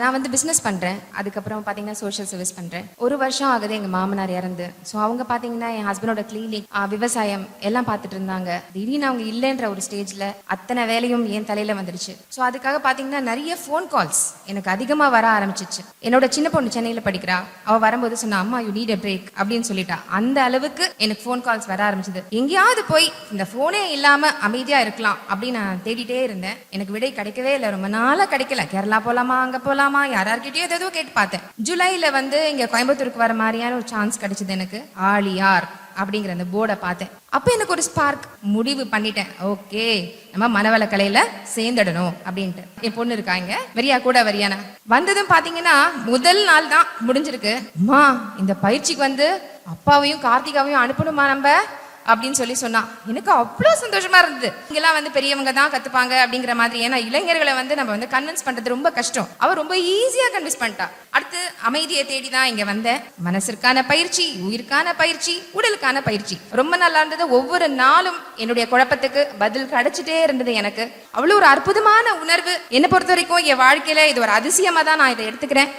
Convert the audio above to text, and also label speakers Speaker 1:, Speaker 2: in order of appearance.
Speaker 1: நான் வந்து பிஸ்னஸ் பண்ணுறேன். அதுக்கப்புறம் பார்த்தீங்கன்னா சோஷியல் சர்வீஸ் பண்ணுறேன். 1 வருஷம் ஆகுது எங்கள் மாமனார் இறந்து. ஸோ அவங்க பார்த்தீங்கன்னா என் ஹஸ்பண்டோட கிளினிக், விவசாயம் எல்லாம் பார்த்துட்டு இருந்தாங்க. திடீர்னு அவங்க இல்லைன்ற ஒரு ஸ்டேஜில் அத்தனை வேலையும் என் தலையில் வந்துடுச்சு. ஸோ அதுக்காக பார்த்தீங்கன்னா நிறைய ஃபோன் கால்ஸ் எனக்கு அதிகமாக வர ஆரம்பிச்சிச்சு. என்னோட சின்ன பொண்ணு சென்னையில் படிக்கிறா. அவள் வரும்போது சொன்னா, அம்மா யூ நீட் எ பிரேக் அப்படின்னு சொல்லிட்டா. அந்த அளவுக்கு எனக்கு ஃபோன் கால்ஸ் வர ஆரம்பிச்சது. எங்கேயாவது போய் இந்த ஃபோனே இல்லாமல் அமைதியாக இருக்கலாம் அப்படின்னு நான் தேடிட்டே இருந்தேன். எனக்கு விடை கிடைக்கவே இல்லை. ரொம்ப நாளாக கிடைக்கல. கேரளா போகலாமா, அங்கே போகலாமா, யார்கிட்டயும் ஏதோ கேட்டு பார்த்தேன். ஜூலைல வந்து இங்க கோயம்புத்தூருக்கு வர மாதிரியான ஒரு சான்ஸ் கிடைச்சது எனக்கு. ஆழியார் அப்படிங்கிற அந்த போர்டை பார்த்தேன். அப்ப எனக்கு ஒரு ஸ்பார்க், முடிவு பண்ணிட்டேன். ஓகே, நம்ம மனவள கலையில சேர்ந்துடணும் அப்படின்ட்டு. என் பொண்ணு இருக்காங்க, வரியா கூட வரியானா வந்ததும் பாத்தீங்கன்னா முதல் நாள் தான் முடிஞ்சிருக்கு. அம்மா இந்த பயிற்சிக்கு வந்து அப்பாவையும் கார்த்திகாவையும் அனுப்பணுமா நம்ம அப்படின்னு சொல்லி சொன்னா. எனக்கு அவ்வளோ சந்தோஷமா இருந்தது. இங்கெல்லாம் வந்து பெரியவங்க தான் கத்துப்பாங்க அப்படிங்கிற மாதிரி. ஏன்னா இளைஞர்களை வந்து நம்ம வந்து கன்வின்ஸ் பண்றது ரொம்ப கஷ்டம். அவர் ரொம்ப ஈஸியா கன்வின்ஸ் பண்ணிட்டா. அடுத்து அமைதியை தேடி தான் இங்க வந்தேன். மனசிற்கான பயிற்சி, உயிருக்கான பயிற்சி, உடலுக்கான பயிற்சி ரொம்ப நல்லா இருந்தது. ஒவ்வொரு நாளும் என்னுடைய குழப்பத்துக்கு பதில் கிடைச்சிட்டே இருந்தது. எனக்கு அவ்வளோ ஒரு அற்புதமான உணர்வு. என்னை பொறுத்த வரைக்கும் என் வாழ்க்கையில இது ஒரு அதிசயமா தான் நான் இதை எடுத்துக்கிறேன்.